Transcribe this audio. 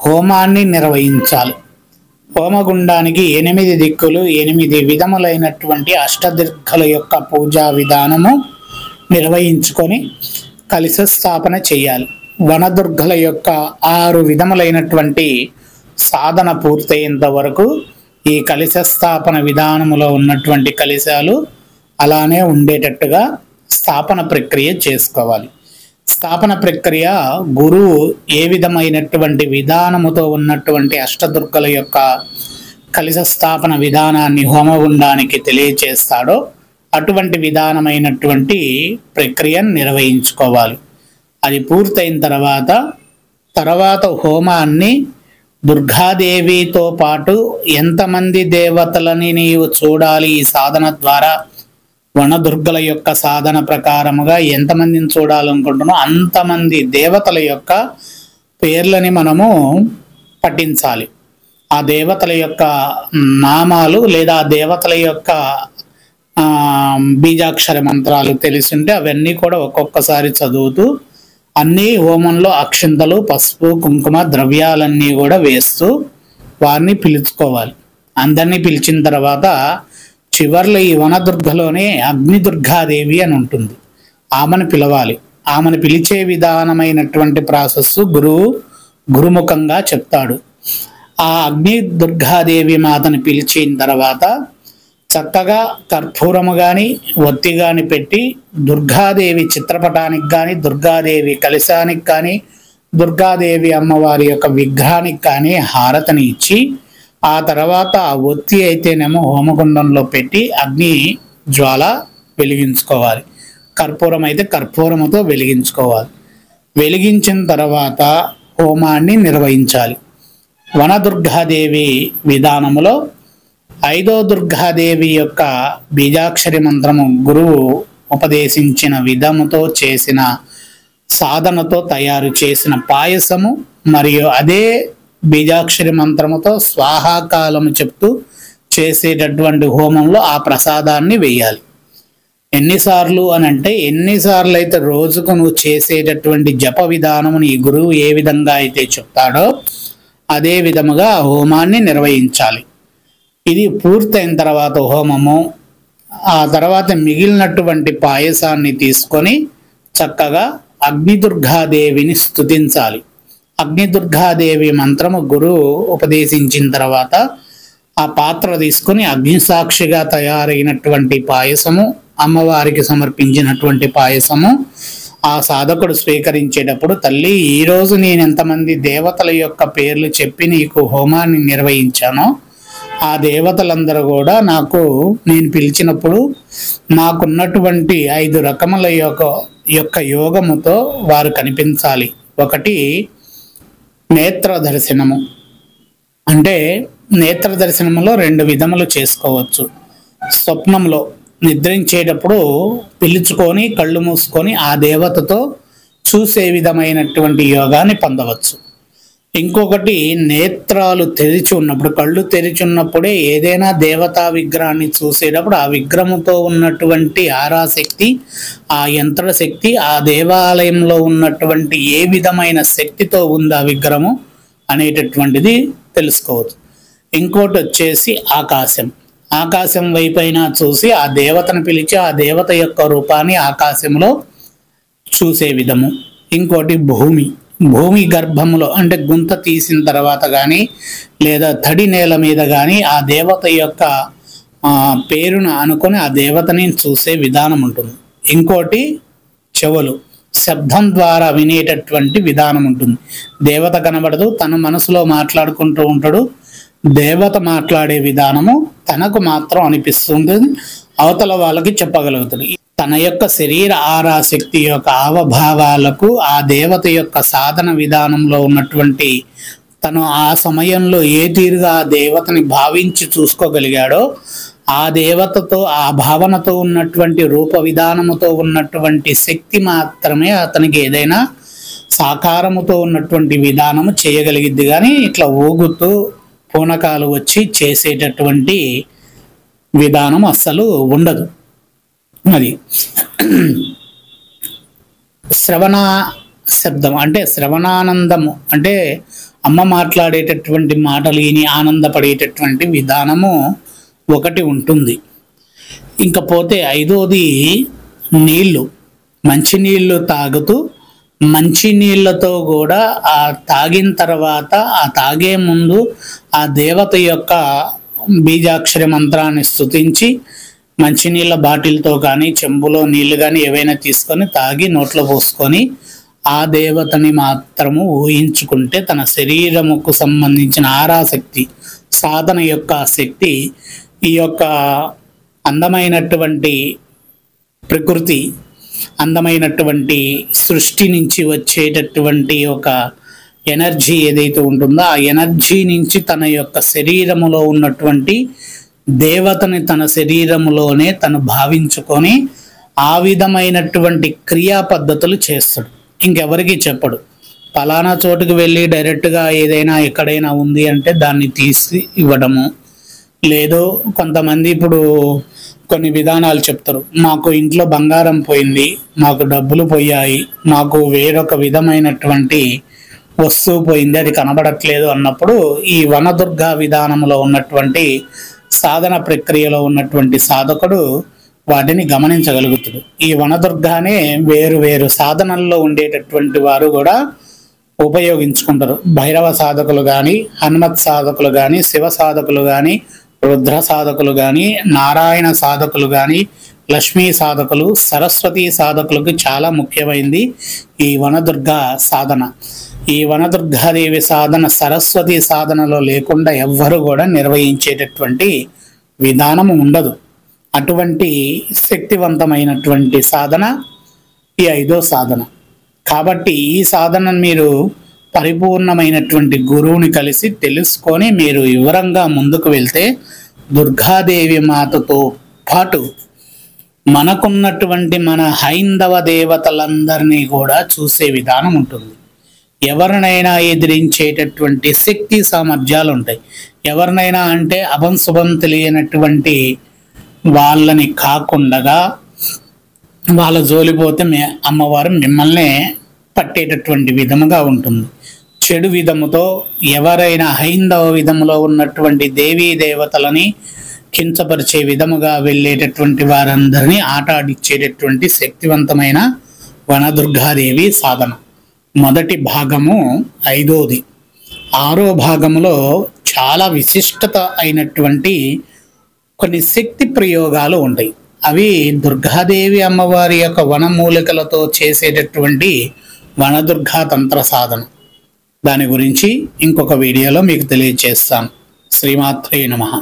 హోమాన్ని నిర్వహించాలి. హోమగుండానికి 8 దిక్కులు 8 విధములైనటువంటి అష్టదిగ్గల యొక్క పూజా విధానము నిర్వహించుకొని కలశ స్థాపన చేయాలి. వనదుర్గల యొక్క 6 విధములైనటువంటి సాధన పూర్తయ్యేంత వరకు ఈ కలశ స్థాపన విధానములో ఉన్నటువంటి కలశాలు అలానే ఉండేటట్టుగా స్థాపన ప్రక్రియ చేసుకోవాలి. స్థాపన ప్రక్రియ గురువు ఏ విధమైనటువంటి విధానముతో ఉన్నటువంటి అష్టదుర్గల యొక్క కలశ స్థాపన విధానాన్ని హోమగుండానికి తెలియచేస్తాడో అటువంటి విధానమైనటువంటి ప్రక్రియను నిర్వహించుకోవాలి. అది పూర్తయిన తర్వాత హోమాన్ని దుర్గాదేవితో పాటు ఎంతమంది దేవతలని నీవు చూడాలి ఈ సాధన ద్వారా, వనదుర్గల యొక్క సాధన ప్రకారముగా ఎంతమందిని చూడాలనుకుంటున్నావు అంతమంది దేవతల యొక్క పేర్లని మనము పఠించాలి. ఆ దేవతల యొక్క నామాలు లేదా ఆ దేవతల యొక్క బీజాక్షర మంత్రాలు తెలిసింటే అవన్నీ కూడా ఒక్కొక్కసారి చదువుతూ అన్ని హోమంలో అక్షింతలు, పసుపు, కుంకుమ ద్రవ్యాలన్నీ కూడా వేస్తూ వారిని పిలుచుకోవాలి. అందరినీ పిలిచిన తర్వాత చివర్లో ఈ వనదుర్గలోనే అగ్నిదుర్గాదేవి అని ఉంటుంది, ఆమెను పిలవాలి. ఆమెను పిలిచే విధానమైనటువంటి ప్రాసెస్ గురుముఖంగా చెప్తాడు. ఆ అగ్నిదుర్గాదేవి మాతను పిలిచిన తర్వాత చక్కగా కర్పూరము కానీ ఒత్తి కానీ పెట్టి దుర్గాదేవి చిత్రపటానికి కానీ దుర్గాదేవి కలశానికి కానీ దుర్గాదేవి అమ్మవారి యొక్క విగ్రహానికి కానీ హారతిని ఇచ్చి ఆ తర్వాత ఆ ఒత్తి అయితేనేమో హోమగుండంలో పెట్టి అగ్ని జ్వాల వెలిగించుకోవాలి. కర్పూరం అయితే కర్పూరముతో వెలిగించుకోవాలి. వెలిగించిన తర్వాత హోమాన్ని నిర్వహించాలి. వనదుర్గాదేవి విధానములో 5వ దుర్గాదేవి యొక్క బీజాక్షరి మంత్రము గురువు ఉపదేశించిన విధముతో చేసిన సాధనతో తయారు చేసిన పాయసము మరియు అదే బీజాక్షరి మంత్రముతో స్వాహాకాలము చెప్తూ చేసేటటువంటి హోమంలో ఆ ప్రసాదాన్ని వేయాలి. ఎన్నిసార్లు అని అంటే ఎన్నిసార్లు అయితే రోజుకు నువ్వు చేసేటటువంటి జప విధానము నీ గురువు ఏ విధంగా అయితే చెప్తాడో అదే విధముగా హోమాన్ని నిర్వహించాలి. ఇది పూర్తయిన తర్వాత హోమము ఆ తర్వాత మిగిలినటువంటి పాయసాన్ని తీసుకొని చక్కగా అగ్నిదుర్గాదేవిని స్తుతించాలి. అగ్నిదుర్గాదేవి మంత్రము గురువు ఉపదేశించిన తర్వాత ఆ పాత్ర తీసుకొని అగ్నిసాక్షిగా తయారైనటువంటి పాయసము, అమ్మవారికి సమర్పించినటువంటి పాయసము ఆ సాధకుడు స్వీకరించేటప్పుడు, తల్లి ఈరోజు నేను ఎంతమంది దేవతల యొక్క పేర్లు చెప్పి నీకు హోమాన్ని నిర్వహించానో ఆ దేవతలందరూ కూడా నేను పిలిచినప్పుడు నాకున్నటువంటి 5 రకముల యొక్క యోగముతో వారు కనిపించాలి. ఒకటి నేత్ర దర్శనము, అంటే నేత్ర దర్శనములో 2 విధములు చేసుకోవచ్చు. స్వప్నంలో నిద్రించేటప్పుడు పిలుచుకొని కళ్ళు మూసుకొని ఆ దేవతతో చూసే విధమైనటువంటి యోగాన్ని పొందవచ్చు. ఇంకొకటి నేత్రాలు తెరిచి ఉన్నప్పుడు, కళ్ళు తెరిచి ఉన్నప్పుడే ఏదైనా దేవతా విగ్రహాన్ని చూసేటప్పుడు ఆ విగ్రహంతో ఉన్నటువంటి ఆరాశక్తి, ఆ యంత్రశక్తి, ఆ దేవాలయంలో ఉన్నటువంటి ఏ విధమైన శక్తితో ఉంది ఆ విగ్రహము అనేటటువంటిది తెలుసుకోవచ్చు. ఇంకోటి వచ్చేసి ఆకాశం వైపైనా చూసి ఆ దేవతను పిలిచి ఆ దేవత యొక్క రూపాన్ని ఆకాశంలో చూసే విధము. ఇంకోటి భూమి గర్భములో అంటే గుంత తీసిన తర్వాత కానీ లేదా తడి నేల మీద కానీ ఆ దేవత యొక్క పేరును అనుకొని ఆ దేవతని చూసే విధానం ఉంటుంది. ఇంకోటి చెవులు, శబ్దం ద్వారా వినేటటువంటి విధానం ఉంటుంది. దేవత కనబడదు, తన మనసులో మాట్లాడుకుంటూ ఉంటాడు. దేవత మాట్లాడే విధానము తనకు మాత్రం అనిపిస్తుంది, అవతల వాళ్ళకి చెప్పగలుగుతాడు. తన యొక్క శరీర ఆరాశక్తి యొక్క ఆవభావాలకు ఆ దేవత యొక్క సాధన విధానంలో ఉన్నటువంటి తను ఆ సమయంలో ఏ తీరుగా ఆ దేవతని భావించి చూసుకోగలిగాడో ఆ దేవతతో ఆ భావనతో ఉన్నటువంటి రూప విధానముతో ఉన్నటువంటి శక్తి మాత్రమే అతనికి ఏదైనా సాకారముతో ఉన్నటువంటి విధానము చేయగలిగిద్ది. కానీ ఇట్లా ఊగుతూ పూనకాలు వచ్చి చేసేటటువంటి విధానం అస్సలు ఉండదు. అది శ్రవణ శబ్దం అంటే శ్రవణానందము అంటే అమ్మ మాట్లాడేటటువంటి మాటలు విని ఆనందపడేటటువంటి విధానము ఒకటి ఉంటుంది. ఇంకపోతే ఐదోది నీళ్ళు. మంచినీళ్ళు తాగుతూ మంచినీళ్ళతో కూడా ఆ తాగిన తర్వాత ఆ తాగే ముందు ఆ దేవత యొక్క బీజాక్షరి మంత్రాన్ని స్తుతించి మంచినీళ్ళ బాటిల్తో కానీ చెంబులో నీళ్లు కానీ ఏవైనా తీసుకొని తాగి నోట్లో పోసుకొని ఆ దేవతని మాత్రము ఊహించుకుంటే తన శరీరముకు సంబంధించిన ఆరాశక్తి సాధన యొక్క శక్తి ఈ యొక్క అందమైనటువంటి ప్రకృతి అందమైనటువంటి సృష్టి నుంచి వచ్చేటటువంటి ఒక ఎనర్జీ ఏదైతే ఉంటుందో ఆ ఎనర్జీ నుంచి తన యొక్క శరీరములో ఉన్నటువంటి దేవతని తన శరీరములోనే తను భావించుకొని ఆ విధమైనటువంటి క్రియా పద్ధతులు చేస్తాడు. ఇంకెవరికి చెప్పడు. ఫలానా చోటుకు వెళ్ళి డైరెక్ట్గా ఏదైనా ఎక్కడైనా ఉంది అంటే దాన్ని తీసి ఇవ్వడము. లేదో కొంతమంది ఇప్పుడు కొన్ని విధానాలు చెప్తారు, మాకు ఇంట్లో బంగారం పోయింది, మాకు డబ్బులు పోయాయి, మాకు వేరొక విధమైనటువంటి వస్తువు పోయింది, అది కనబడట్లేదు అన్నప్పుడు ఈ వనదుర్గా విధానంలో ఉన్నటువంటి సాధన ప్రక్రియలో ఉన్నటువంటి సాధకుడు వాటిని గమనించగలుగుతాడు. ఈ వనదుర్గానే వేరు వేరు సాధనల్లో ఉండేటటువంటి వారు కూడా ఉపయోగించుకుంటారు. భైరవ సాధకులు కానీ, హనుమత్ సాధకులు కానీ, శివ సాధకులు కానీ, రుద్ర సాధకులు కానీ, నారాయణ సాధకులు కానీ, లక్ష్మీ సాధకులు, సరస్వతి సాధకులకు చాలా ముఖ్యమైనది ఈ వనదుర్గా సాధన. ఈ వనదుర్గాదేవి సాధన సరస్వతి సాధనలో లేకుండా ఎవ్వరు కూడా నిర్వహించేటటువంటి విధానం ఉండదు. అటువంటి శక్తివంతమైనటువంటి సాధన ఈ ఐదో సాధన. కాబట్టి ఈ సాధనను మీరు పరిపూర్ణమైనటువంటి గురువుని కలిసి తెలుసుకొని మీరు వివరంగా ముందుకు వెళ్తే దుర్గాదేవి మాతతో పాటు మనకున్నటువంటి మన హైందవ దేవతలందరినీ కూడా చూసే విధానం ఉంటుంది. ఎవరినైనా ఎదిరించేటటువంటి శక్తి సామర్థ్యాలు ఉంటాయి. ఎవరినైనా అంటే అభంశుభం తెలియనటువంటి వాళ్ళని కాకుండా వాళ్ళ జోలిపోతే అమ్మవారు మిమ్మల్ని పట్టేటటువంటి విధముగా ఉంటుంది. చెడు విధముతో ఎవరైనా హైందవ విధములో ఉన్నటువంటి దేవీ దేవతలని కించపరిచే విధముగా వెళ్ళేటటువంటి వారందరినీ ఆట ఆడిచ్చేటటువంటి శక్తివంతమైన వనదుర్గాదేవి సాధన. మొదటి భాగము ఐదోది. ఆరో భాగములో చాలా విశిష్టత అయినటువంటి కొన్ని శక్తి ప్రయోగాలు ఉంటాయి. అవి దుర్గాదేవి అమ్మవారి యొక్క వనమూలికలతో చేసేటటువంటి వనదుర్గా తంత్ర సాధన. దాని గురించి ఇంకొక వీడియోలో మీకు తెలియజేస్తాను. శ్రీమాత్రే నమః.